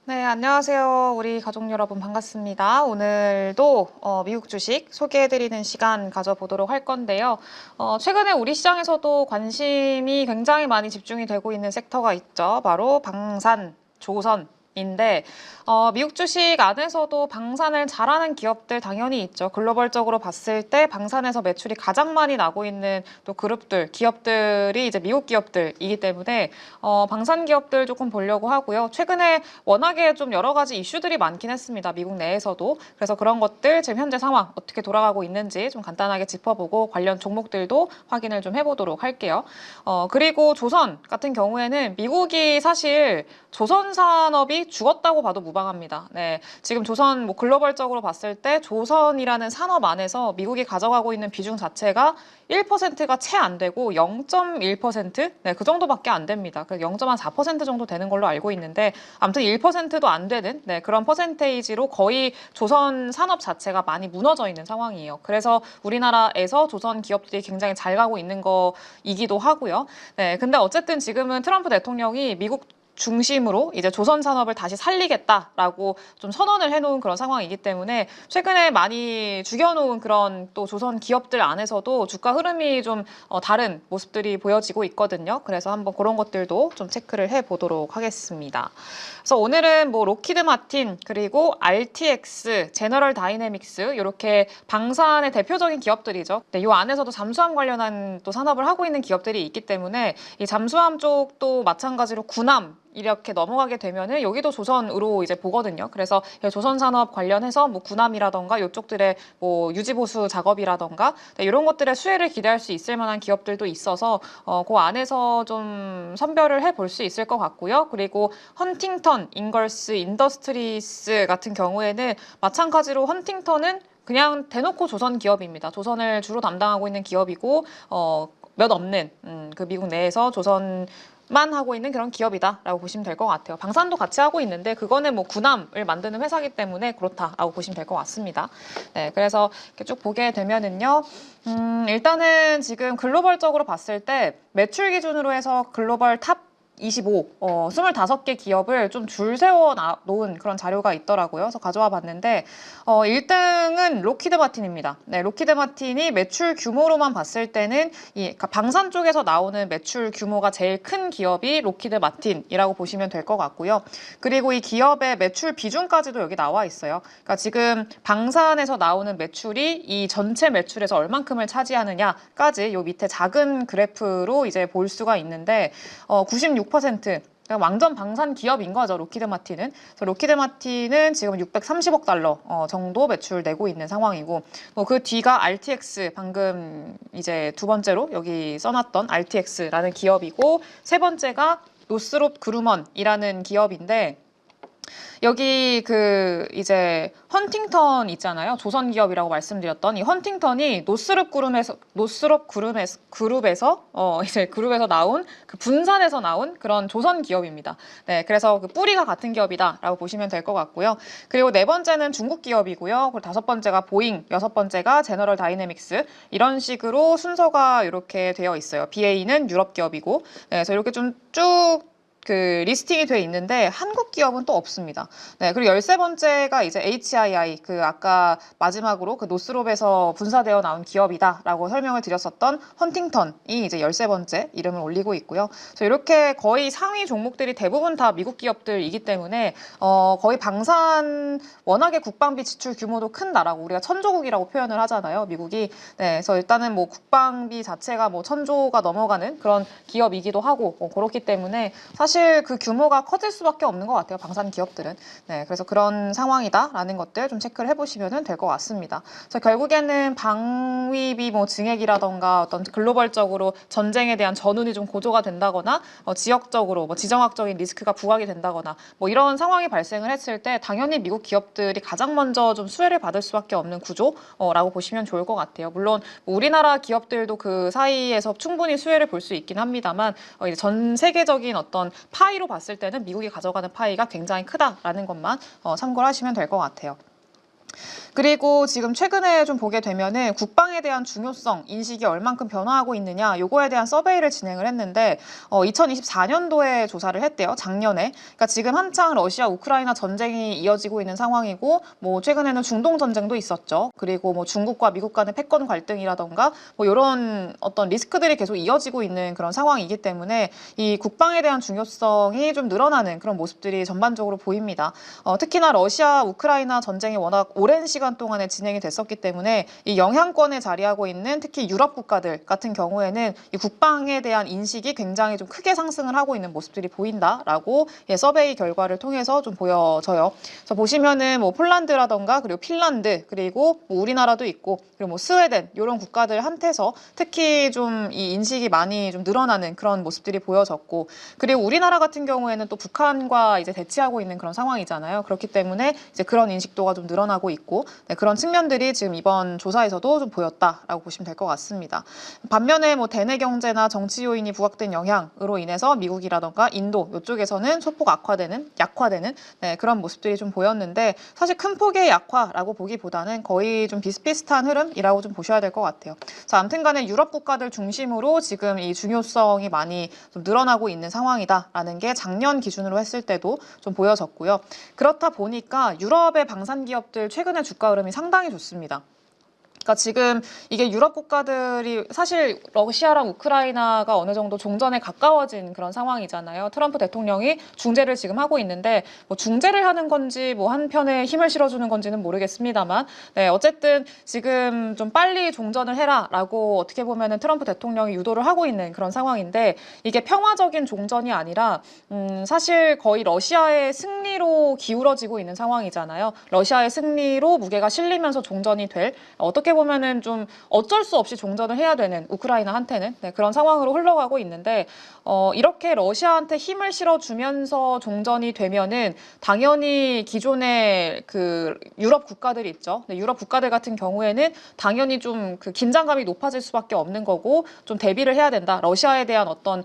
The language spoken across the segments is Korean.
네, 안녕하세요. 우리 가족 여러분 반갑습니다. 오늘도 미국 주식 소개해드리는 시간 가져보도록 할 건데요. 최근에 우리 시장에서도 관심이 굉장히 많이 집중이 되고 있는 섹터가 있죠. 바로 방산, 조선인데 미국 주식 안에서도 방산을 잘하는 기업들 당연히 있죠. 글로벌적으로 봤을 때 방산에서 매출이 가장 많이 나고 있는 또 그룹들, 기업들이 이제 미국 기업들이기 때문에 방산 기업들 조금 보려고 하고요. 최근에 워낙에 좀 여러 가지 이슈들이 많긴 했습니다. 미국 내에서도. 그래서 그런 것들 지금 현재 상황 어떻게 돌아가고 있는지 좀 간단하게 짚어보고 관련 종목들도 확인을 좀 해보도록 할게요. 그리고 조선 같은 경우에는 미국이 사실 조선 산업이 죽었다고 봐도 무방합니다. 네, 지금 조선 뭐 글로벌적으로 봤을 때 조선이라는 산업 안에서 미국이 가져가고 있는 비중 자체가 1%가 채 안 되고 0.1%? 네, 그 정도밖에 안 됩니다. 그래서 0.4% 정도 되는 걸로 알고 있는데 아무튼 1%도 안 되는 네, 그런 퍼센테이지로 거의 조선 산업 자체가 많이 무너져 있는 상황이에요. 그래서 우리나라에서 조선 기업들이 굉장히 잘 가고 있는 거이기도 하고요. 네, 근데 어쨌든 지금은 트럼프 대통령이 미국 중심으로 이제 조선 산업을 다시 살리겠다라고 좀 선언을 해놓은 그런 상황이기 때문에 최근에 많이 죽여놓은 그런 또 조선 기업들 안에서도 주가 흐름이 좀 다른 모습들이 보여지고 있거든요. 그래서 한번 그런 것들도 좀 체크를 해보도록 하겠습니다. 그래서 오늘은 뭐 로키드 마틴 그리고 RTX, 제너럴 다이내믹스 이렇게 방산의 대표적인 기업들이죠. 네, 이 안에서도 잠수함 관련한 또 산업을 하고 있는 기업들이 있기 때문에 이 잠수함 쪽도 마찬가지로 군함 이렇게 넘어가게 되면은 여기도 조선으로 이제 보거든요. 그래서 조선 산업 관련해서 뭐 군함이라던가 이쪽들의 뭐 유지 보수 작업이라던가 네, 이런 것들의 수혜를 기대할 수 있을 만한 기업들도 있어서 그 안에서 좀 선별을 해볼 수 있을 것 같고요. 그리고 헌팅턴, 인걸스, 인더스트리스 같은 경우에는 마찬가지로 헌팅턴은 그냥 대놓고 조선 기업입니다. 조선을 주로 담당하고 있는 기업이고 몇 없는 그 미국 내에서 조선 만 하고 있는 그런 기업이다라고 보시면 될 것 같아요. 방산도 같이 하고 있는데 그거는 뭐 군함을 만드는 회사이기 때문에 그렇다라고 보시면 될 것 같습니다. 네, 그래서 이렇게 쭉 보게 되면은요. 일단은 지금 글로벌적으로 봤을 때 매출 기준으로 해서 글로벌 탑 25, 25개 기업을 좀 줄 세워 놓은 그런 자료가 있더라고요. 그래서 가져와 봤는데, 1등은 로키드 마틴입니다. 네, 로키드 마틴이 매출 규모로만 봤을 때는 그러니까 방산 쪽에서 나오는 매출 규모가 제일 큰 기업이 로키드 마틴이라고 보시면 될 것 같고요. 그리고 이 기업의 매출 비중까지도 여기 나와 있어요. 그러니까 지금 방산에서 나오는 매출이 이 전체 매출에서 얼만큼을 차지하느냐까지 요 밑에 작은 그래프로 이제 볼 수가 있는데, 96% 완전 방산 기업인 거죠, 로키드 마틴은. 그래서 로키드 마틴은 지금 630억 달러 정도 매출 내고 있는 상황이고, 뭐 그 뒤가 RTX, 방금 이제 두 번째로 여기 써놨던 RTX라는 기업이고, 세 번째가 노스롭 그루먼이라는 기업인데, 여기 그 이제 헌팅턴 있잖아요. 조선 기업이라고 말씀드렸던 이 헌팅턴이 노스롭 그룹에서 이제 그룹에서 나온 그 분산에서 나온 그런 조선 기업입니다. 네, 그래서 그 뿌리가 같은 기업이다라고 보시면 될 것 같고요. 그리고 네 번째는 중국 기업이고요. 그리고 다섯 번째가 보잉, 여섯 번째가 제너럴 다이내믹스 이런 식으로 순서가 이렇게 되어 있어요. BA는 유럽 기업이고, 네, 그래서 이렇게 좀 쭉 그 리스팅이 돼 있는데 한국 기업은 또 없습니다. 네, 그리고 13번째가 이제 HII, 그 아까 마지막으로 그 노스롭에서 분사되어 나온 기업이다라고 설명을 드렸었던 헌팅턴이 이제 13번째 이름을 올리고 있고요. 그래서 이렇게 거의 상위 종목들이 대부분 다 미국 기업들이기 때문에 거의 방산 워낙에 국방비 지출 규모도 큰 나라고 우리가 천조국이라고 표현을 하잖아요, 미국이. 네, 그래서 일단은 뭐 국방비 자체가 뭐 천조가 넘어가는 그런 기업이기도 하고 그렇기 때문에 사실 그 규모가 커질 수밖에 없는 것 같아요, 방산 기업들은. 네, 그래서 그런 상황이다라는 것들 좀 체크를 해보시면 될 것 같습니다. 그래서 결국에는 방위비 뭐 증액이라던가 어떤 글로벌적으로 전쟁에 대한 전운이 좀 고조가 된다거나 지역적으로 뭐 지정학적인 리스크가 부각이 된다거나 뭐 이런 상황이 발생을 했을 때 당연히 미국 기업들이 가장 먼저 좀 수혜를 받을 수밖에 없는 구조라고 보시면 좋을 것 같아요. 물론 뭐 우리나라 기업들도 그 사이에서 충분히 수혜를 볼 수 있긴 합니다만 이제 전 세계적인 어떤 파이로 봤을 때는 미국이 가져가는 파이가 굉장히 크다라는 것만 참고를 하시면 될 것 같아요. 그리고 지금 최근에 좀 보게 되면은 국방에 대한 중요성, 인식이 얼만큼 변화하고 있느냐, 요거에 대한 서베이를 진행을 했는데, 2024년도에 조사를 했대요. 작년에. 그러니까 지금 한창 러시아, 우크라이나 전쟁이 이어지고 있는 상황이고, 뭐 최근에는 중동 전쟁도 있었죠. 그리고 뭐 중국과 미국 간의 패권 갈등이라던가, 뭐 이런 어떤 리스크들이 계속 이어지고 있는 그런 상황이기 때문에 이 국방에 대한 중요성이 좀 늘어나는 그런 모습들이 전반적으로 보입니다. 특히나 러시아, 우크라이나 전쟁이 워낙 오랜 시간 동안에 진행이 됐었기 때문에 이 영향권에 자리하고 있는 특히 유럽 국가들 같은 경우에는 이 국방에 대한 인식이 굉장히 좀 크게 상승을 하고 있는 모습들이 보인다라고 서베이 결과를 통해서 좀 보여져요. 그래서 보시면은 뭐 폴란드라던가 그리고 핀란드 그리고 뭐 우리나라도 있고 그리고 뭐 스웨덴 이런 국가들한테서 특히 좀 이 인식이 많이 좀 늘어나는 그런 모습들이 보여졌고 그리고 우리나라 같은 경우에는 또 북한과 이제 대치하고 있는 그런 상황이잖아요. 그렇기 때문에 이제 그런 인식도가 좀 늘어나고 있고 네, 그런 측면들이 지금 이번 조사에서도 좀 보였다라고 보시면 될 것 같습니다. 반면에 뭐 대내 경제나 정치 요인이 부각된 영향으로 인해서 미국이라던가 인도 이쪽에서는 소폭 약화되는 네, 그런 모습들이 좀 보였는데 사실 큰 폭의 약화라고 보기보다는 거의 좀 비슷비슷한 흐름이라고 좀 보셔야 될 것 같아요. 자, 아무튼간에 유럽 국가들 중심으로 지금 이 중요성이 많이 좀 늘어나고 있는 상황이다라는 게 작년 기준으로 했을 때도 좀 보여졌고요. 그렇다 보니까 유럽의 방산 기업들 최근에 주가 흐름이 상당히 좋습니다. 그러니까 지금 이게 유럽 국가들이 사실 러시아랑 우크라이나가 어느 정도 종전에 가까워진 그런 상황이잖아요. 트럼프 대통령이 중재를 지금 하고 있는데 뭐 중재를 하는 건지 뭐 한편에 힘을 실어주는 건지는 모르겠습니다만 네, 어쨌든 지금 좀 빨리 종전을 해라라고 어떻게 보면은 트럼프 대통령이 유도를 하고 있는 그런 상황인데 이게 평화적인 종전이 아니라 사실 거의 러시아의 승리로 기울어지고 있는 상황이잖아요. 러시아의 승리로 무게가 실리면서 종전이 될 어떻게 보면은 좀 어쩔 수 없이 종전을 해야 되는 우크라이나한테는 네, 그런 상황으로 흘러가고 있는데 이렇게 러시아한테 힘을 실어주면서 종전이 되면은 당연히 기존의 그 유럽 국가들이 있죠. 네, 유럽 국가들 같은 경우에는 당연히 좀 그 긴장감이 높아질 수밖에 없는 거고 좀 대비를 해야 된다. 러시아에 대한 어떤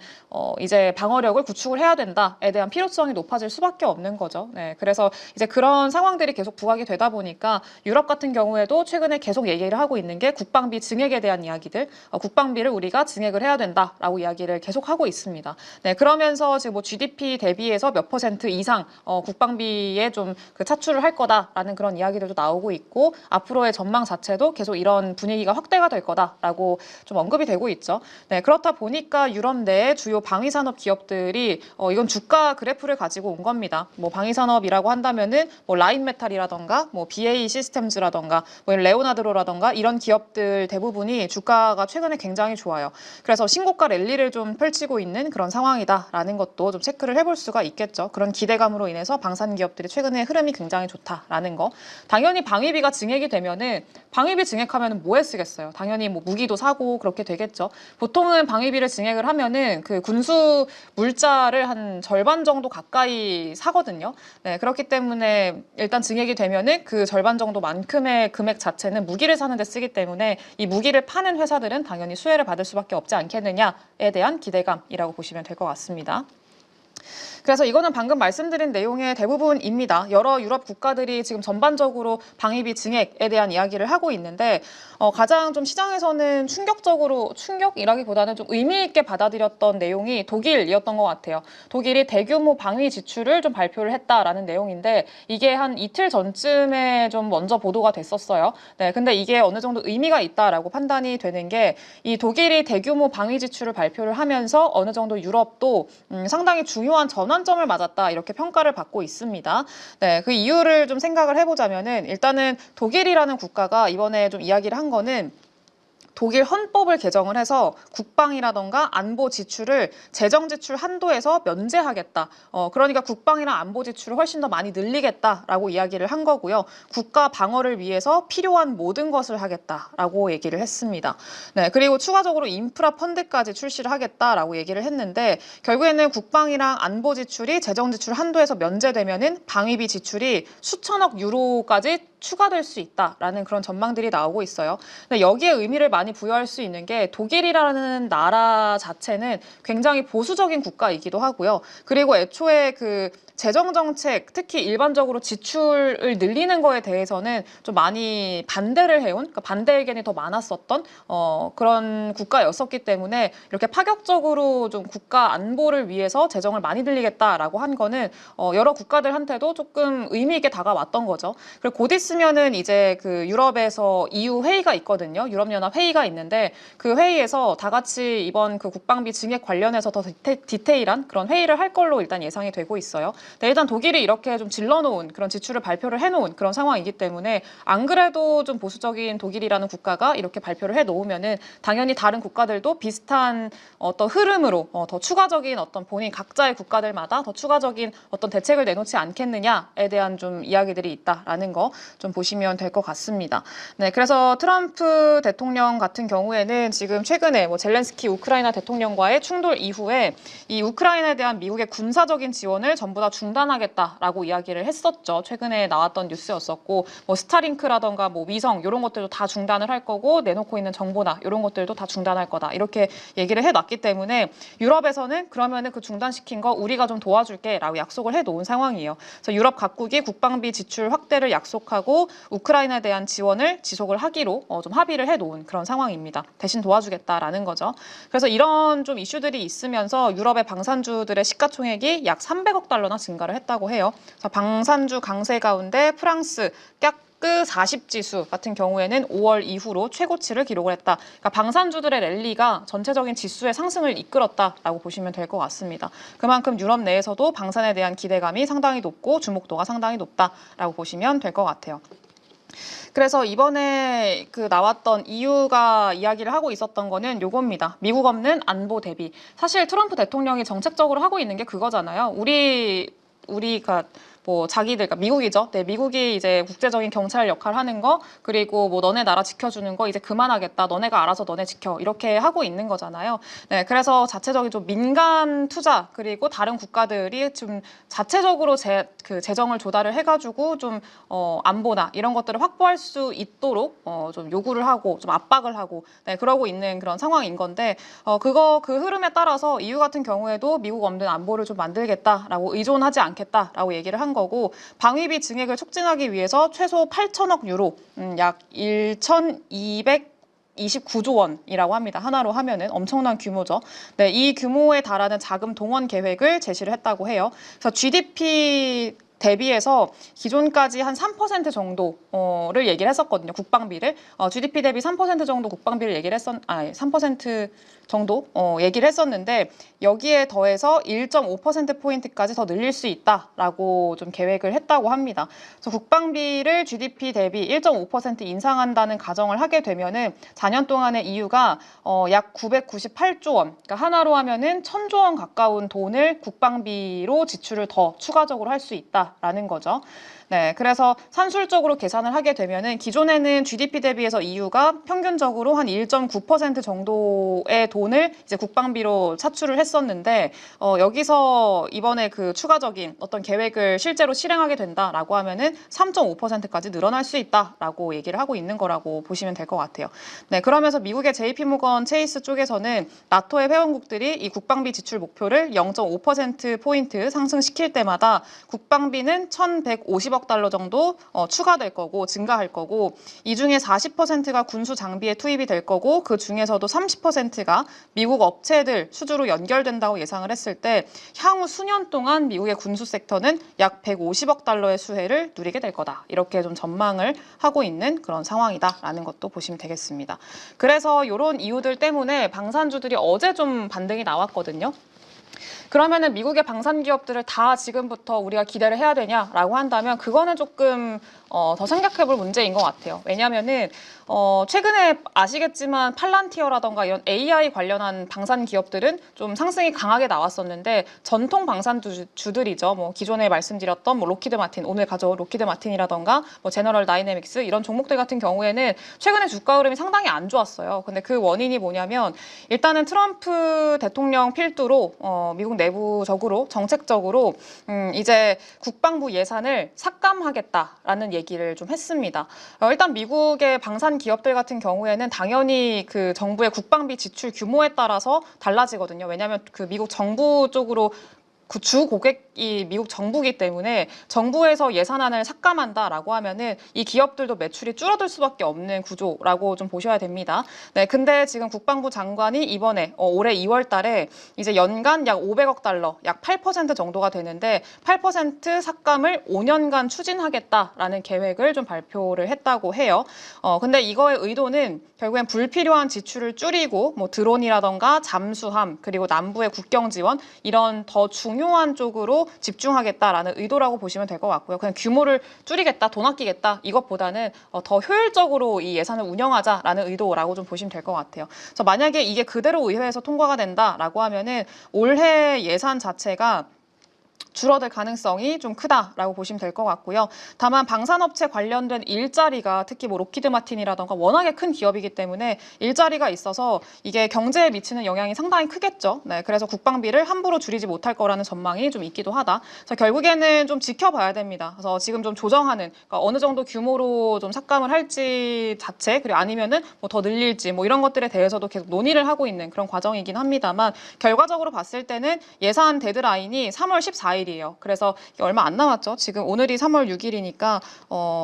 이제 방어력을 구축을 해야 된다에 대한 필요성이 높아질 수밖에 없는 거죠. 네, 그래서 이제 그런 상황들이 계속 부각이 되다 보니까 유럽 같은 경우에도 최근에 계속 얘기를 하고 있는 게 국방비 증액에 대한 이야기들, 국방비를 우리가 증액을 해야 된다라고 이야기를 계속 하고 있습니다. 네, 그러면서 지금 뭐 GDP 대비해서 몇 퍼센트 이상 국방비에 좀 그 차출을 할 거다라는 그런 이야기들도 나오고 있고 앞으로의 전망 자체도 계속 이런 분위기가 확대가 될 거다라고 좀 언급이 되고 있죠. 네, 그렇다 보니까 유럽 내 주요 방위산업 기업들이 이건 주가 그래프를 가지고 온 겁니다. 뭐 방위산업이라고 한다면은 뭐 라인메탈이라던가 뭐 BAE 시스템즈라던가 뭐 레오나르도라던가 이런 기업들 대부분이 주가가 최근에 굉장히 좋아요. 그래서 신고가 랠리를 좀 펼치고 있는 그런 상황이다라는 것도 좀 체크를 해볼 수가 있겠죠. 그런 기대감으로 인해서 방산 기업들이 최근에 흐름이 굉장히 좋다라는 거. 당연히 방위비가 증액이 되면은 방위비 증액하면은 뭐에 쓰겠어요? 당연히 뭐 무기도 사고 그렇게 되겠죠. 보통은 방위비를 증액을 하면은 그 군수 물자를 한 절반 정도 가까이 사거든요. 네, 그렇기 때문에 일단 증액이 되면은 그 절반 정도만큼의 금액 자체는 무기를 사는 데 쓰기 때문에 이 무기를 파는 회사들은 당연히 수혜를 받을 수밖에 없지 않겠느냐에 대한 기대감이라고 보시면 될 것 같습니다. 그래서 이거는 방금 말씀드린 내용의 대부분입니다. 여러 유럽 국가들이 지금 전반적으로 방위비 증액에 대한 이야기를 하고 있는데 가장 좀 시장에서는 충격이라기보다는 좀 의미 있게 받아들였던 내용이 독일이었던 것 같아요. 독일이 대규모 방위 지출을 좀 발표를 했다라는 내용인데 이게 한 이틀 전쯤에 좀 먼저 보도가 됐었어요. 네, 근데 이게 어느 정도 의미가 있다라고 판단이 되는 게 이 독일이 대규모 방위 지출을 발표를 하면서 어느 정도 유럽도 상당히 중요한 전환점을 맞았다 이렇게 평가를 받고 있습니다. 네, 그 이유를 좀 생각을 해보자면은 일단은 독일이라는 국가가 이번에 좀 이야기를 한 거는 독일 헌법을 개정을 해서 국방이라던가 안보 지출을 재정 지출 한도에서 면제하겠다. 그러니까 국방이랑 안보 지출을 훨씬 더 많이 늘리겠다라고 이야기를 한 거고요. 국가 방어를 위해서 필요한 모든 것을 하겠다라고 얘기를 했습니다. 네, 그리고 추가적으로 인프라 펀드까지 출시를 하겠다라고 얘기를 했는데 결국에는 국방이랑 안보 지출이 재정 지출 한도에서 면제되면은 방위비 지출이 수천억 유로까지 추가될 수 있다라는 그런 전망들이 나오고 있어요. 근데 여기에 의미를 많이 부여할 수 있는 게 독일이라는 나라 자체는 굉장히 보수적인 국가이기도 하고요. 그리고 애초에 그 재정 정책, 특히 일반적으로 지출을 늘리는 거에 대해서는 좀 많이 반대를 해온, 그러니까 반대 의견이 더 많았었던 그런 국가였었기 때문에 이렇게 파격적으로 좀 국가 안보를 위해서 재정을 많이 늘리겠다라고 한 거는 여러 국가들한테도 조금 의미 있게 다가왔던 거죠. 그리고 곧 있으면은 이제 그 유럽에서 EU 회의가 있거든요. 유럽연합 회의가 있는데 그 회의에서 다 같이 이번 그 국방비 증액 관련해서 더 디테일한 그런 회의를 할 걸로 일단 예상이 되고 있어요. 네, 일단 독일이 이렇게 좀 질러놓은 그런 지출을 발표를 해놓은 그런 상황이기 때문에 안 그래도 좀 보수적인 독일이라는 국가가 이렇게 발표를 해놓으면은 당연히 다른 국가들도 비슷한 어떤 흐름으로 더 추가적인 어떤 본인 각자의 국가들마다 더 추가적인 어떤 대책을 내놓지 않겠느냐에 대한 좀 이야기들이 있다라는 거 좀 보시면 될 것 같습니다. 네, 그래서 트럼프 대통령 같은 경우에는 지금 최근에 뭐 젤렌스키 우크라이나 대통령과의 충돌 이후에 이 우크라이나에 대한 미국의 군사적인 지원을 전부 다 중단하겠다라고 이야기를 했었죠. 최근에 나왔던 뉴스였었고, 뭐 스타링크라던가 뭐 위성 이런 것들도 다 중단을 할 거고 내놓고 있는 정보나 이런 것들도 다 중단할 거다 이렇게 얘기를 해놨기 때문에 유럽에서는 그러면은 그 중단시킨 거 우리가 좀 도와줄게라고 약속을 해놓은 상황이에요. 그래서 유럽 각국이 국방비 지출 확대를 약속하고 우크라이나에 대한 지원을 지속을 하기로 좀 합의를 해놓은 그런 상황입니다. 대신 도와주겠다라는 거죠. 그래서 이런 좀 이슈들이 있으면서 유럽의 방산주들의 시가총액이 약 300억 달러나 증가를 했다고 해요. 그래서 방산주 강세 가운데 프랑스 그 40지수 같은 경우에는 5월 이후로 최고치를 기록을 했다. 그러니까 방산주들의 랠리가 전체적인 지수의 상승을 이끌었다라고 보시면 될 것 같습니다. 그만큼 유럽 내에서도 방산에 대한 기대감이 상당히 높고 주목도가 상당히 높다라고 보시면 될 것 같아요. 그래서 이번에 그 나왔던 EU가 이야기를 하고 있었던 거는 요겁니다. 미국 없는 안보 대비. 사실 트럼프 대통령이 정책적으로 하고 있는 게 그거잖아요. 우리가 뭐 자기들, 그러니까 미국이죠. 네, 미국이 이제 국제적인 경찰 역할 하는 거, 그리고 뭐 너네 나라 지켜주는 거 이제 그만하겠다. 너네가 알아서 너네 지켜. 이렇게 하고 있는 거잖아요. 네, 그래서 자체적인 좀 민간 투자, 그리고 다른 국가들이 좀 자체적으로 재정을 조달을 해가지고 좀 안보나 이런 것들을 확보할 수 있도록 좀 요구를 하고 좀 압박을 하고 네, 그러고 있는 그런 상황인 건데 그 흐름에 따라서 EU 같은 경우에도 미국 없는 안보를 좀 만들겠다라고 의존하지 않겠다라고 얘기를 한 거고 방위비 증액을 촉진하기 위해서 최소 8천억 유로, 약 1,229조 원이라고 합니다. 하나로 하면은 엄청난 규모죠. 네, 이 규모에 달하는 자금 동원 계획을 제시를 했다고 해요. 그래서 GDP 대비해서 기존까지 한 3% 정도를 얘기를 했었거든요. 국방비를. GDP 대비 3% 정도 국방비를 얘기를 3% 정도 얘기를 했었는데 여기에 더해서 1.5%포인트까지 더 늘릴 수 있다라고 좀 계획을 했다고 합니다. 그래서 국방비를 GDP 대비 1.5% 인상한다는 가정을 하게 되면은 4년 동안에 EU가 약 998조 원, 그러니까 하나로 하면은 1,000조 원 가까운 돈을 국방비로 지출을 더 추가적으로 할 수 있다라는 거죠. 네, 그래서 산술적으로 계산을 하게 되면은 기존에는 GDP 대비해서 EU가 평균적으로 한 1.9% 정도의 돈을 이제 국방비로 차출을 했었는데 여기서 이번에 그 추가적인 어떤 계획을 실제로 실행하게 된다라고 하면은 3.5%까지 늘어날 수 있다라고 얘기를 하고 있는 거라고 보시면 될 것 같아요. 네, 그러면서 미국의 JP모건 체이스 쪽에서는 나토의 회원국들이 이 국방비 지출 목표를 0.5%포인트 상승시킬 때마다 국방비는 1,150억 달러 정도 추가될 거고 증가할 거고 이 중에 40%가 군수 장비에 투입이 될 거고 그 중에서도 30%가 미국 업체들 수주로 연결된다고 예상을 했을 때 향후 수년 동안 미국의 군수 섹터는 약 150억 달러의 수혜를 누리게 될 거다. 이렇게 좀 전망을 하고 있는 그런 상황이다라는 것도 보시면 되겠습니다. 그래서 이런 이유들 때문에 방산주들이 어제 좀 반등이 나왔거든요. 그러면은 미국의 방산 기업들을 다 지금부터 우리가 기대를 해야 되냐라고 한다면 그거는 조금 더 생각해볼 문제인 것 같아요. 왜냐하면은 최근에 아시겠지만 팔란티어라던가 이런 AI 관련한 방산 기업들은 좀 상승이 강하게 나왔었는데 전통 방산주들이죠. 뭐 기존에 말씀드렸던 뭐 로키드 마틴, 오늘 가져온 로키드 마틴이라던가 뭐 제너럴 다이내믹스 이런 종목들 같은 경우에는 최근에 주가 흐름이 상당히 안 좋았어요. 근데 그 원인이 뭐냐면 일단은 트럼프 대통령 필두로 미국 내부적으로 정책적으로 이제 국방부 예산을 삭감하겠다라는 얘기를 좀 했습니다. 일단 미국의 방산 기업들 같은 경우에는 당연히 그 정부의 국방비 지출 규모에 따라서 달라지거든요. 왜냐하면 그 미국 정부 쪽으로 주 고객이 미국 정부이기 때문에 정부에서 예산안을 삭감한다라고 하면은 이 기업들도 매출이 줄어들 수밖에 없는 구조라고 좀 보셔야 됩니다. 네, 근데 지금 국방부 장관이 이번에 올해 2월 달에 이제 연간 약 500억 달러, 약 8% 정도가 되는데 8% 삭감을 5년간 추진하겠다라는 계획을 좀 발표를 했다고 해요. 근데 이거의 의도는 결국엔 불필요한 지출을 줄이고 뭐 드론이라던가 잠수함 그리고 남부의 국경 지원 이런 더 중요한 쪽으로 집중하겠다라는 의도라고 보시면 될 것 같고요. 그냥 규모를 줄이겠다, 돈 아끼겠다 이것보다는 더 효율적으로 이 예산을 운영하자라는 의도라고 좀 보시면 될 것 같아요. 그래서 만약에 이게 그대로 의회에서 통과가 된다라고 하면은 올해 예산 자체가 줄어들 가능성이 좀 크다라고 보시면 될 것 같고요. 다만 방산업체 관련된 일자리가 특히 뭐 로키드 마틴이라던가 워낙에 큰 기업이기 때문에 일자리가 있어서 이게 경제에 미치는 영향이 상당히 크겠죠. 네, 그래서 국방비를 함부로 줄이지 못할 거라는 전망이 좀 있기도 하다. 그래서 결국에는 좀 지켜봐야 됩니다. 그래서 지금 좀 조정하는 그러니까 어느 정도 규모로 좀 삭감을 할지 자체 그리고 아니면은 뭐 더 늘릴지 뭐 이런 것들에 대해서도 계속 논의를 하고 있는 그런 과정이긴 합니다만 결과적으로 봤을 때는 예산 데드라인이 3월 14일 이에요. 그래서 얼마 안 남았죠. 지금 오늘이 3월 6일이니까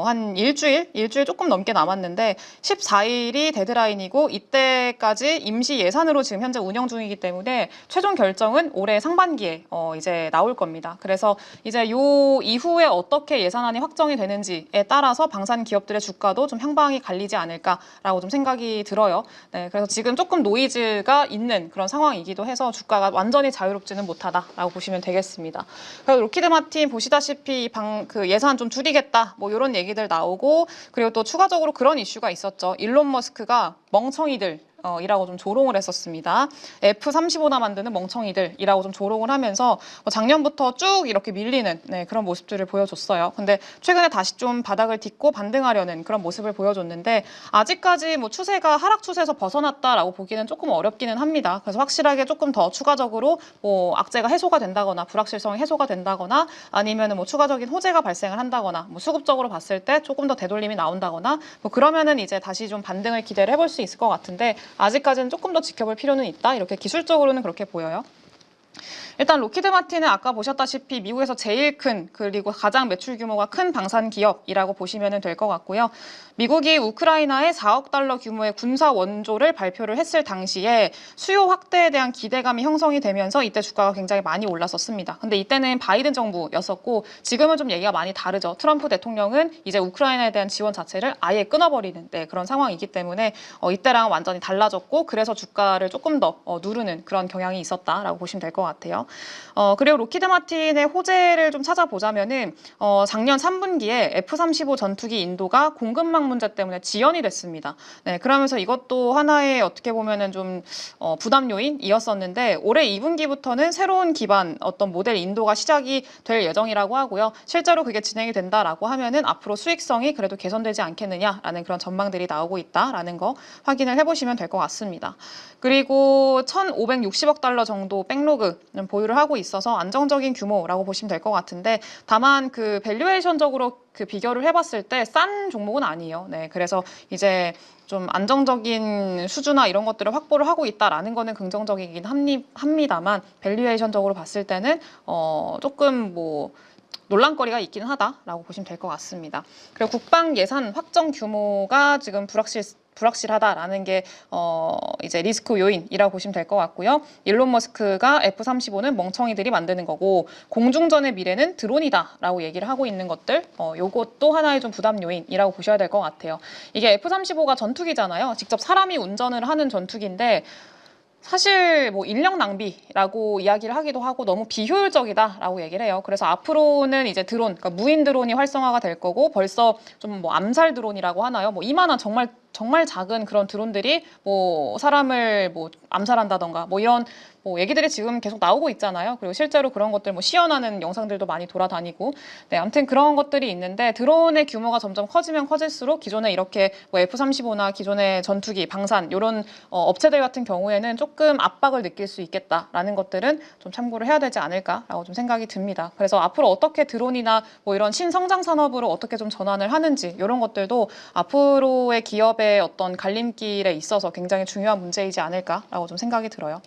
한 일주일 조금 넘게 남았는데 14일이 데드라인이고 이때까지 임시 예산으로 지금 현재 운영 중이기 때문에 최종 결정은 올해 상반기에 이제 나올 겁니다. 그래서 이제 요 이후에 어떻게 예산안이 확정이 되는지에 따라서 방산 기업들의 주가도 좀 향방이 갈리지 않을까라고 좀 생각이 들어요. 네, 그래서 지금 조금 노이즈가 있는 그런 상황이기도 해서 주가가 완전히 자유롭지는 못하다라고 보시면 되겠습니다. 그래서 로키드 마틴 보시다시피 그 예산 좀 줄이겠다 뭐 이런 얘기들 나오고 그리고 또 추가적으로 그런 이슈가 있었죠. 일론 머스크가 멍청이들 이라고 좀 조롱을 했었습니다. F-35나 만드는 멍청이들이라고 좀 조롱을 하면서 작년부터 쭉 이렇게 밀리는 그런 모습들을 보여줬어요. 근데 최근에 다시 좀 바닥을 딛고 반등하려는 그런 모습을 보여줬는데 아직까지 뭐 추세가 하락 추세에서 벗어났다라고 보기는 조금 어렵기는 합니다. 그래서 확실하게 조금 더 추가적으로 뭐 악재가 해소가 된다거나 불확실성이 해소가 된다거나 아니면은 뭐 추가적인 호재가 발생을 한다거나 뭐 수급적으로 봤을 때 조금 더 되돌림이 나온다거나 뭐 그러면은 이제 다시 좀 반등을 기대를 해볼 수 있을 것 같은데 아직까지는 조금 더 지켜볼 필요는 있다. 이렇게 기술적으로는 그렇게 보여요. 일단 로키드 마틴은 아까 보셨다시피 미국에서 제일 큰 그리고 가장 매출 규모가 큰 방산 기업이라고 보시면 될 것 같고요. 미국이 우크라이나에 4억 달러 규모의 군사 원조를 발표를 했을 당시에 수요 확대에 대한 기대감이 형성이 되면서 이때 주가가 굉장히 많이 올랐었습니다. 근데 이때는 바이든 정부였었고 지금은 좀 얘기가 많이 다르죠. 트럼프 대통령은 이제 우크라이나에 대한 지원 자체를 아예 끊어버리는 그런 상황이기 때문에 이때랑 완전히 달라졌고 그래서 주가를 조금 더 누르는 그런 경향이 있었다라고 보시면 될 것 같아요. 그리고 로키드 마틴의 호재를 좀 찾아보자면은 작년 3분기에 F-35 전투기 인도가 공급망 문제 때문에 지연이 됐습니다. 네, 그러면서 이것도 하나의 어떻게 보면은 좀 부담 요인이었었는데 올해 2분기부터는 새로운 기반 어떤 모델 인도가 시작이 될 예정이라고 하고요. 실제로 그게 진행이 된다라고 하면은 앞으로 수익성이 그래도 개선되지 않겠느냐라는 그런 전망들이 나오고 있다라는 거 확인을 해보시면 될 것 같습니다. 그리고 1,560억 달러 정도 백로그는 보유를 하고 있어서 안정적인 규모라고 보시면 될 것 같은데 다만 그 밸류에이션적으로 그 비교를 해봤을 때 싼 종목은 아니에요. 네, 그래서 이제 좀 안정적인 수주나 이런 것들을 확보를 하고 있다라는 거는 긍정적이긴 합니다만 밸류에이션적으로 봤을 때는 조금 뭐 논란거리가 있긴 하다라고 보시면 될 것 같습니다. 그리고 국방 예산 확정 규모가 지금 불확실하다라는 게 이제 리스크 요인이라고 보시면 될 것 같고요. 일론 머스크가 F-35는 멍청이들이 만드는 거고 공중전의 미래는 드론이다라고 얘기를 하고 있는 것들 요것도 하나의 좀 부담 요인이라고 보셔야 될 것 같아요. 이게 F-35가 전투기잖아요. 직접 사람이 운전을 하는 전투기인데 사실 뭐 인력 낭비라고 이야기를 하기도 하고 너무 비효율적이다라고 얘기를 해요. 그래서 앞으로는 이제 드론, 그러니까 무인 드론이 활성화가 될 거고 벌써 좀 뭐 암살 드론이라고 하나요? 뭐 이만한 정말 작은 그런 드론들이 뭐 사람을 뭐 암살한다던가 뭐 이런 뭐 얘기들이 지금 계속 나오고 있잖아요. 그리고 실제로 그런 것들 뭐 시연하는 영상들도 많이 돌아다니고 네, 아무튼 그런 것들이 있는데 드론의 규모가 점점 커지면 커질수록 기존에 이렇게 뭐 F-35나 기존의 전투기, 방산 이런 업체들 같은 경우에는 조금 압박을 느낄 수 있겠다라는 것들은 좀 참고를 해야 되지 않을까라고 좀 생각이 듭니다. 그래서 앞으로 어떻게 드론이나 뭐 이런 신성장 산업으로 어떻게 좀 전환을 하는지 이런 것들도 앞으로의 기업의 어떤 갈림길에 있어서 굉장히 중요한 문제이지 않을까라고 좀 생각이 들어요.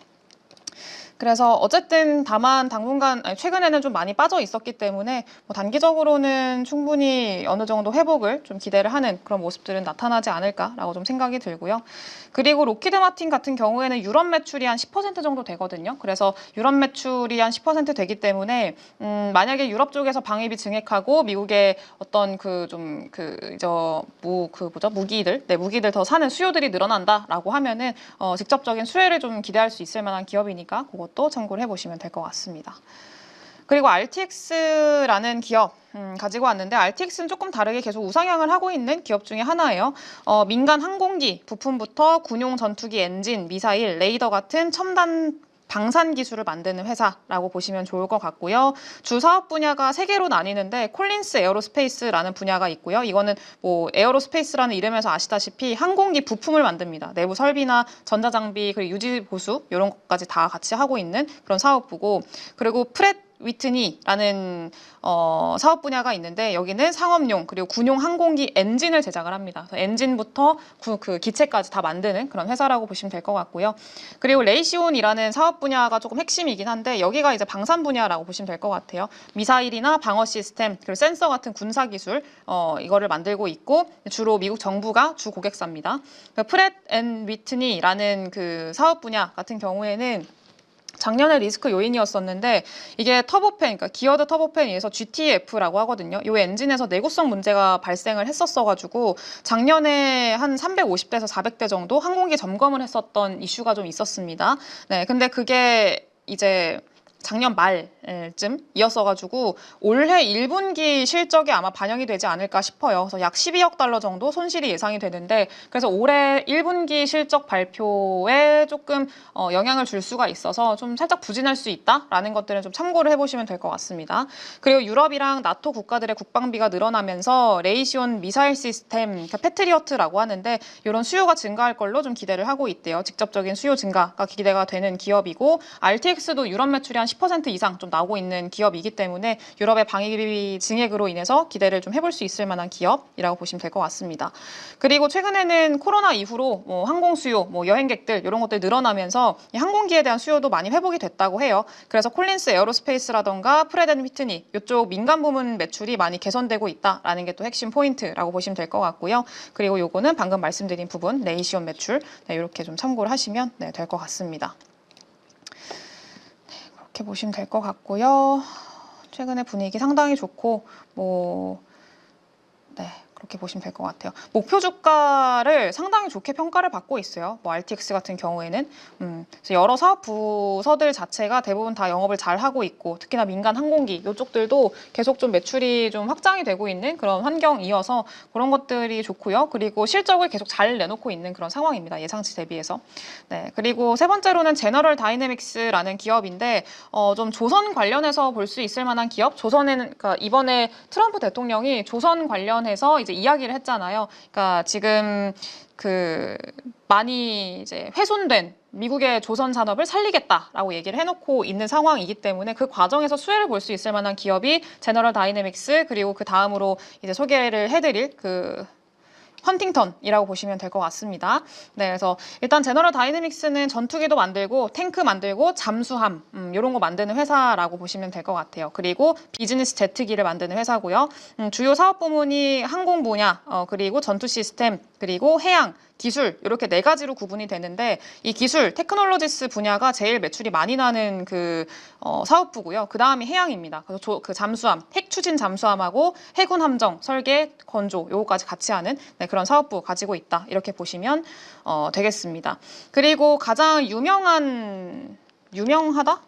그래서 어쨌든 다만 당분간 최근에는 좀 많이 빠져 있었기 때문에 뭐 단기적으로는 충분히 어느 정도 회복을 좀 기대를 하는 그런 모습들은 나타나지 않을까라고 좀 생각이 들고요. 그리고 로키드 마틴 같은 경우에는 유럽 매출이 한 10% 정도 되거든요. 그래서 유럽 매출이 한 10% 되기 때문에 만약에 유럽 쪽에서 방위비 증액하고 미국의 어떤 무기들 더 사는 수요들이 늘어난다라고 하면은 직접적인 수혜를 좀 기대할 수 있을 만한 기업이니까 그것도 참고를 해보시면 될 것 같습니다. 그리고 RTX라는 기업 가지고 왔는데 RTX는 조금 다르게 계속 우상향을 하고 있는 기업 중에 하나예요. 민간 항공기 부품부터 군용 전투기 엔진, 미사일, 레이더 같은 첨단 방산 기술을 만드는 회사라고 보시면 좋을 것 같고요. 주 사업 분야가 3개로 나뉘는데 콜린스 에어로스페이스라는 분야가 있고요. 이거는 뭐 에어로스페이스라는 이름에서 아시다시피 항공기 부품을 만듭니다. 내부 설비나 전자장비 그리고 유지 보수 이런 것까지 다 같이 하고 있는 그런 사업부고, 그리고 프렛 위트니라는 사업 분야가 있는데 여기는 상업용 그리고 군용 항공기 엔진을 제작을 합니다. 엔진부터 그 기체까지 다 만드는 그런 회사라고 보시면 될 것 같고요. 그리고 레이시온이라는 사업 분야가 조금 핵심이긴 한데 여기가 이제 방산 분야라고 보시면 될 것 같아요. 미사일이나 방어 시스템 그리고 센서 같은 군사 기술 이거를 만들고 있고 주로 미국 정부가 주 고객사입니다. 프렛 앤 위트니라는 그 사업 분야 같은 경우에는 작년에 리스크 요인이었었는데 이게 터보팬, 그러니까 기어드 터보팬에 의해서 GTF라고 하거든요. 이 엔진에서 내구성 문제가 발생을 했었어가지고 작년에 한 350대에서 400대 정도 항공기 점검을 했었던 이슈가 좀 있었습니다. 네, 근데 그게 이제 작년 말쯤이었어가지고 올해 1분기 실적에 아마 반영이 되지 않을까 싶어요. 그래서 약 12억 달러 정도 손실이 예상이 되는데 그래서 올해 1분기 실적 발표에 조금 영향을 줄 수가 있어서 좀 살짝 부진할 수 있다라는 것들은 좀 참고를 해보시면 될 것 같습니다. 그리고 유럽이랑 나토 국가들의 국방비가 늘어나면서 레이시온 미사일 시스템, 그러니까 패트리어트라고 하는데 이런 수요가 증가할 걸로 좀 기대를 하고 있대요. 직접적인 수요 증가가 기대가 되는 기업이고 RTX도 유럽 매출이 한 10% 이상 좀 나오고 있는 기업이기 때문에 유럽의 방위비 증액으로 인해서 기대를 좀 해볼 수 있을 만한 기업이라고 보시면 될 것 같습니다. 그리고 최근에는 코로나 이후로 뭐 항공 수요, 뭐 여행객들 이런 것들 늘어나면서 이 항공기에 대한 수요도 많이 회복이 됐다고 해요. 그래서 콜린스 에어로스페이스라던가 프렛 앤 위트니 이쪽 민간 부문 매출이 많이 개선되고 있다라는 게 또 핵심 포인트라고 보시면 될 것 같고요. 그리고 요거는 방금 말씀드린 부분 레이시온 매출 이렇게 좀 참고를 하시면 될 것 같습니다. 이렇게 보시면 될 것 같고요. 최근에 분위기 상당히 좋고 그렇게 보시면 될 것 같아요. 목표 주가를 상당히 좋게 평가를 받고 있어요. 뭐 RTX 같은 경우에는 그래서 여러 사업 부서들 자체가 대부분 다 영업을 잘 하고 있고 특히나 민간 항공기 이쪽들도 계속 좀 매출이 좀 확장이 되고 있는 그런 환경이어서 그런 것들이 좋고요. 그리고 실적을 계속 잘 내놓고 있는 그런 상황입니다. 예상치 대비해서. 네, 그리고 세 번째로는 제너럴 다이내믹스라는 기업인데 좀 조선 관련해서 볼 수 있을 만한 기업. 조선에는 그러니까 이번에 트럼프 대통령이 조선 관련해서 이제 이야기를 했잖아요. 그러니까 지금 많이 이제 훼손된 미국의 조선 산업을 살리겠다라고 얘기를 해놓고 있는 상황이기 때문에 그 과정에서 수혜를 볼 수 있을 만한 기업이 제너럴 다이내믹스 그리고 그 다음으로 이제 소개를 해드릴 헌팅턴이라고 보시면 될 것 같습니다. 네, 그래서 일단 제너럴 다이내믹스는 전투기도 만들고 탱크 만들고 잠수함 이런 거 만드는 회사라고 보시면 될 것 같아요. 그리고 비즈니스 제트기를 만드는 회사고요. 주요 사업 부문이 항공 분야, 그리고 전투 시스템, 그리고 해양, 기술 이렇게 4가지로 구분이 되는데 이 기술, 테크놀로지스 분야가 제일 매출이 많이 나는 사업부고요. 그 다음이 해양입니다. 그래서 그 잠수함, 핵 추진 잠수함하고 해군 함정, 설계, 건조 요거까지 같이 하는 그런 사업부 가지고 있다. 이렇게 보시면 되겠습니다. 그리고 가장 유명하다?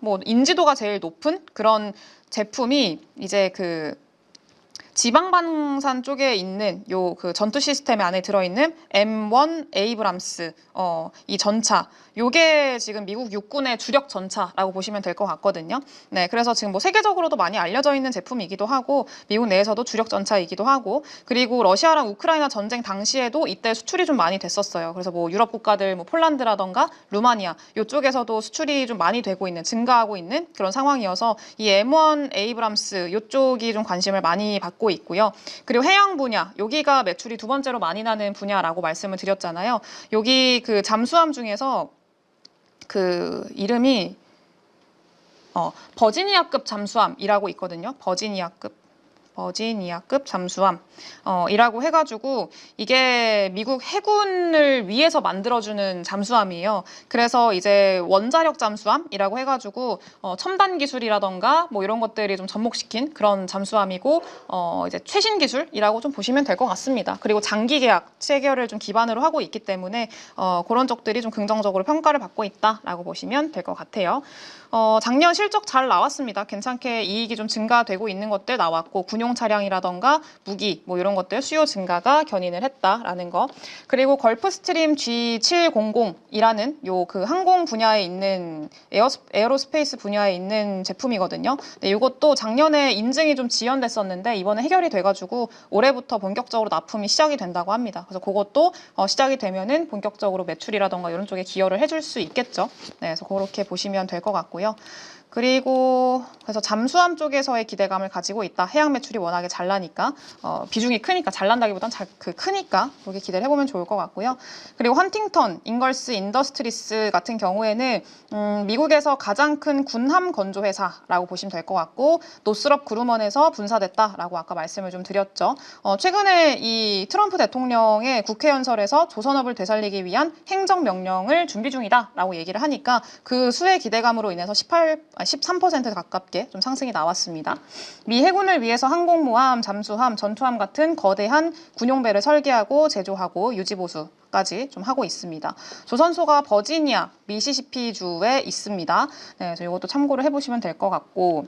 뭐 인지도가 제일 높은 그런 제품이 이제 지방방산 쪽에 있는 전투 시스템 안에 들어있는 M1 에이브람스 이 전차 요게 지금 미국 육군의 주력 전차라고 보시면 될 것 같거든요. 네, 그래서 지금 뭐 세계적으로도 많이 알려져 있는 제품이기도 하고 미국 내에서도 주력 전차이기도 하고 그리고 러시아랑 우크라이나 전쟁 당시에도 이때 수출이 좀 많이 됐었어요. 그래서 뭐 유럽 국가들 뭐 폴란드라던가 루마니아 이쪽에서도 수출이 좀 많이 되고 있는 증가하고 있는 그런 상황이어서 이 M1 에이브람스 이쪽이 좀 관심을 많이 받고 있고요. 그리고 해양 분야 여기가 매출이 2번째로 많이 나는 분야라고 말씀을 드렸잖아요. 여기 잠수함 중에서 이름이 버지니아급 잠수함이라고 있거든요. 버지니아급 잠수함이라고 해가지고 이게 미국 해군을 위해서 만들어주는 잠수함이에요. 그래서 이제 원자력 잠수함이라고 해가지고 첨단 기술이라던가 뭐 이런 것들이 좀 접목시킨 그런 잠수함이고 이제 최신 기술이라고 좀 보시면 될 것 같습니다. 그리고 장기 계약 체결을 좀 기반으로 하고 있기 때문에 그런 쪽들이 좀 긍정적으로 평가를 받고 있다라고 보시면 될 것 같아요. 작년 실적 잘 나왔습니다. 괜찮게 이익이 좀 증가되고 있는 것들 나왔고 군용 차량이라던가 무기 뭐 이런 것들 수요 증가가 견인을 했다라는 거. 그리고 걸프스트림 G700이라는 요 그 항공 분야에 있는 에어로스페이스 분야에 있는 제품이거든요. 근데 이것도 작년에 인증이 좀 지연됐었는데 이번에 해결이 돼가지고 올해부터 본격적으로 납품이 시작이 된다고 합니다. 그래서 그것도 시작이 되면은 본격적으로 매출이라던가 이런 쪽에 기여를 해줄 수 있겠죠. 네, 그래서 그렇게 보시면 될 것 같고요. 그리고 그래서 잠수함 쪽에서의 기대감을 가지고 있다. 해양 매출이 워낙에 잘 나니까 비중이 크니까 잘 난다기보단 크니까 그렇게 기대를 해보면 좋을 것 같고요. 그리고 헌팅턴, 잉걸스 인더스트리스 같은 경우에는 미국에서 가장 큰 군함 건조 회사라고 보시면 될 것 같고 노스럽 그루먼에서 분사됐다라고 아까 말씀을 좀 드렸죠. 최근에 이 트럼프 대통령의 국회 연설에서 조선업을 되살리기 위한 행정명령을 준비 중이다라고 얘기를 하니까 그 수혜 기대감으로 인해서 13% 가깝게 좀 상승이 나왔습니다. 미 해군을 위해서 항공모함, 잠수함, 전투함 같은 거대한 군용배를 설계하고 제조하고 유지보수까지 좀 하고 있습니다. 조선소가 버지니아, 미시시피주에 있습니다. 네, 그래서 이것도 참고를 해보시면 될 것 같고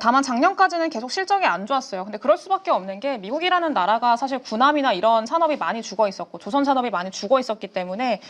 다만 작년까지는 계속 실적이 안 좋았어요. 근데 그럴 수밖에 없는 게 미국이라는 나라가 사실 군함이나 이런 산업이 많이 죽어 있었고 조선 산업이 많이 죽어 있었기 때문에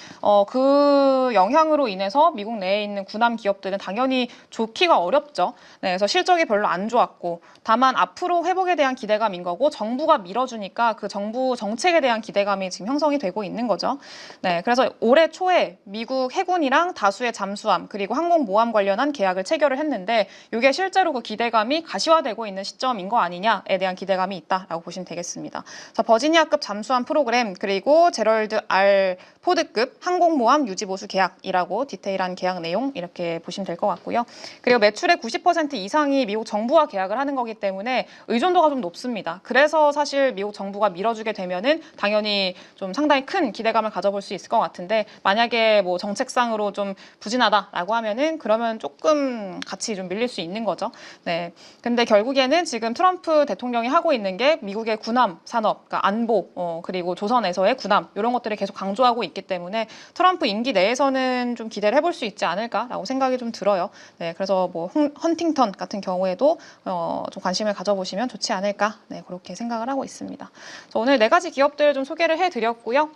그 영향으로 인해서 미국 내에 있는 군함 기업들은 당연히 좋기가 어렵죠. 네, 그래서 실적이 별로 안 좋았고 다만 앞으로 회복에 대한 기대감인 거고 정부가 밀어주니까 그 정부 정책에 대한 기대감이 지금 형성이 되고 있는 거죠. 네, 그래서 올해 초에 미국 해군이랑 다수의 잠수함 그리고 항공모함 관련한 계약을 체결을 했는데 이게 실제로 그 기대감이 가시화되고 있는 시점인 거 아니냐에 대한 기대감이 있다라고 보시면 되겠습니다. 그래서 버지니아급 잠수함 프로그램 그리고 제럴드 R 포드급 항공모함 유지보수 계약이라고 디테일한 계약 내용 이렇게 보시면 될 것 같고요. 그리고 매출의 90% 이상이 미국 정부와 계약을 하는 거기 때문에 의존도가 좀 높습니다. 그래서 사실 미국 정부가 밀어주게 되면은 당연히 좀 상당히 큰 기대감을 가져볼 수 있을 것 같은데 만약에 뭐 정책상으로 좀 부진하다라고 하면은 그러면 조금 같이 좀 밀릴 수 있는 거죠. 네. 근데 결국에는 지금 트럼프 대통령이 하고 있는 게 미국의 군함 산업, 그러니까 안보, 그리고 조선에서의 군함 이런 것들을 계속 강조하고 있기 때문에 트럼프 임기 내에서는 좀 기대를 해볼 수 있지 않을까라고 생각이 좀 들어요. 네. 그래서 뭐 헌팅턴 같은 경우에도 좀 관심을 가져보시면 좋지 않을까. 네. 그렇게 생각을 하고 있습니다. 그래서 오늘 4가지 기업들 좀 소개를 해드렸고요.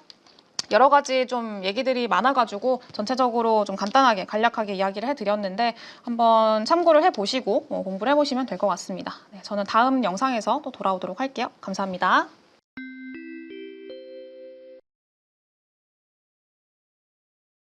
여러 가지 좀 얘기들이 많아가지고 전체적으로 좀 간단하게 간략하게 이야기를 해드렸는데 한번 참고를 해보시고 공부를 해보시면 될 것 같습니다. 네, 저는 다음 영상에서 또 돌아오도록 할게요. 감사합니다.